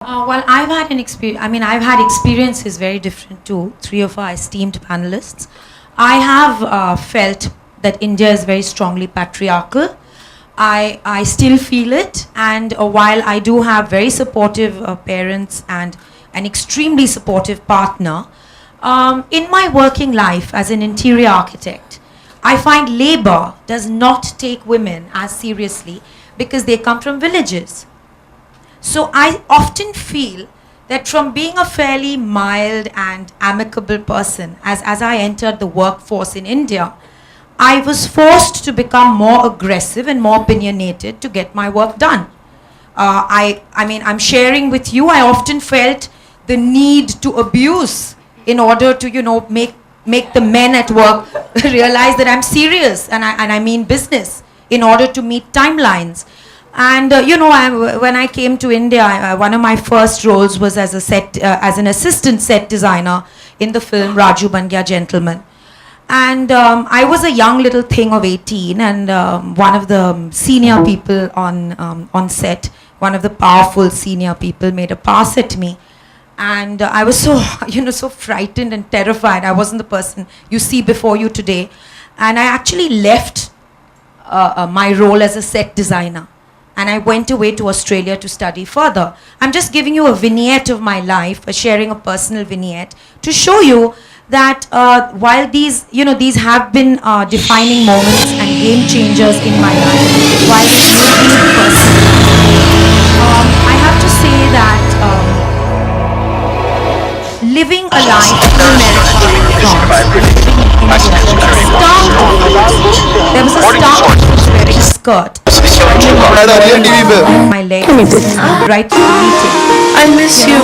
Well, I've had an experience. I mean, I've had experiences very different too. Three of our esteemed panelists. I have felt that India is very strongly patriarchal. I still feel it, and while I do have very supportive parents and an extremely supportive partner, in my working life as an interior architect, I find labor does not take women as seriously because they come from villages. So I often feel that from being a fairly mild and amicable person, as I entered the workforce in India, I was forced to become more aggressive and more opinionated to get my work done. I mean, I'm sharing with you, I often felt the need to abuse in order to, make the men at work realize that I'm serious and I mean business in order to meet timelines. And when I came to India, one of my first roles was as an assistant set designer in the film Raju Ban Gaya Gentleman. And I was a young little thing of 18, and one of the senior people on set, one of the powerful senior people, made a pass at me. And I was so, so frightened and terrified. I wasn't the person you see before you today. And I actually left my role as a set designer. And I went away to Australia to study further. I'm just giving you a vignette of my life, sharing a personal vignette, to show you that while these have been defining moments and game changers in my life, while it made me personal, I have to say that living a life in America and France, living in India, there was a stark difference wearing a skirt. My leg right through the meeting. I miss you.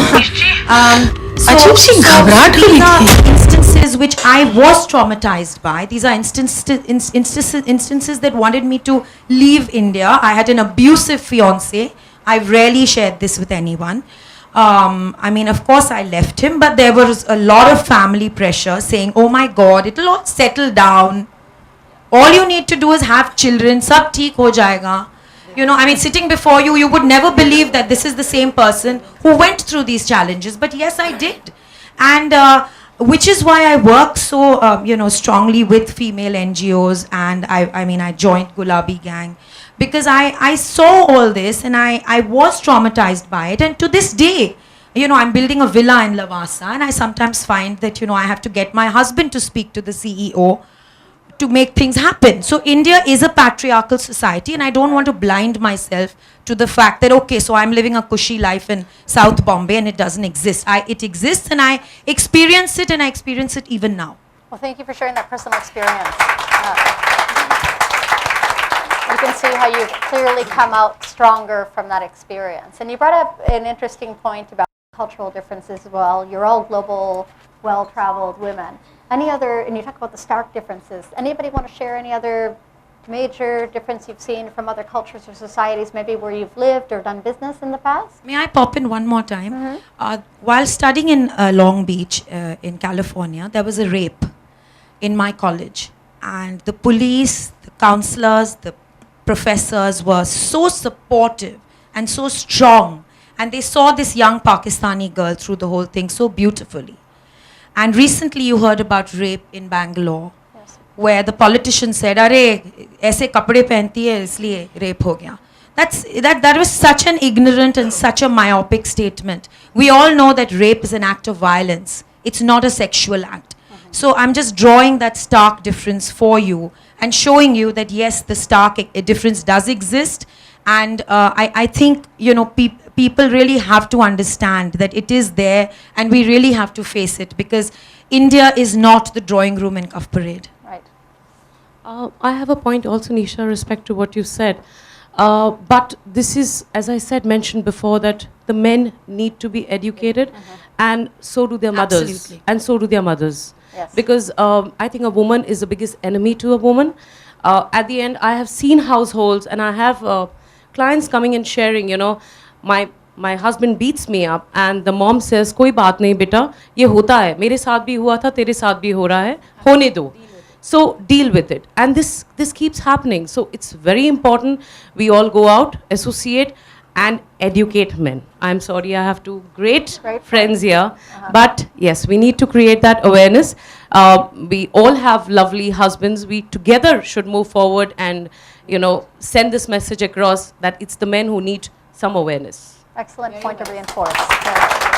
So these are instances which I was traumatized by. These are instances that wanted me to leave India. I had an abusive fiance. I rarely shared this with anyone. I mean, of course, I left him, but there was a lot of family pressure saying, oh my God, it'll all settle down. All you need to do is have children. Sab theek ho jayega. I mean, sitting before you, you would never believe that this is the same person who went through these challenges. But yes, I did. And which is why I work so, strongly with female NGOs. And I joined Gulabi Gang. Because I saw all this and I was traumatized by it. And to this day, I'm building a villa in Lavasa. And I sometimes find that, I have to get my husband to speak to the CEO to make things happen. So India is a patriarchal society, and I don't want to blind myself to the fact that, okay, so I'm living a cushy life in South Bombay and it doesn't exist. It exists, and I experience it, and I experience it even now. Well, thank you for sharing that personal experience. You can see how you've clearly come out stronger from that experience. And you brought up an interesting point about cultural differences as well. You're all global, well-traveled women. Any other, and you talk about the stark differences, anybody want to share any other major difference you've seen from other cultures or societies, maybe where you've lived or done business in the past? May I pop in one more time? While studying in Long Beach in California, there was a rape in my college. And the police, the counselors, the professors were so supportive and so strong. And they saw this young Pakistani girl through the whole thing so beautifully. And recently you heard about rape in Bangalore, yes, where the politician said, "Arey, aise kapde pehnti hai, isliye rape ho gaya." That was such an ignorant and such a myopic statement. We all know that rape is an act of violence. It's not a sexual act. So I'm just drawing that stark difference for you and showing you that yes, the stark difference does exist. And I think, people really have to understand that it is there, and we really have to face it, because India is not the drawing room in Cuff Parade. Right. I have a point also, Nisha, respect to what you said. But this is, as I said, mentioned before, that the men need to be educated, and so do their mothers. Absolutely. And so do their mothers. Yes. Because I think a woman is the biggest enemy to a woman. At the end, I have seen households, and I have clients coming and sharing, my husband beats me up, and the mom says, "Koi baat nahi beta, ye hota hai. Mere saath bhi hua tha, tere saath bhi ho raha hai. Hone do." So deal with it. And this keeps happening. So it's very important we all go out, associate, and educate men. I'm sorry, I have two great Great friends point. here, but yes, we need to create that awareness. We all have lovely husbands. We together should move forward and, send this message across that it's the men who need some awareness. Excellent point to reinforce. Yeah.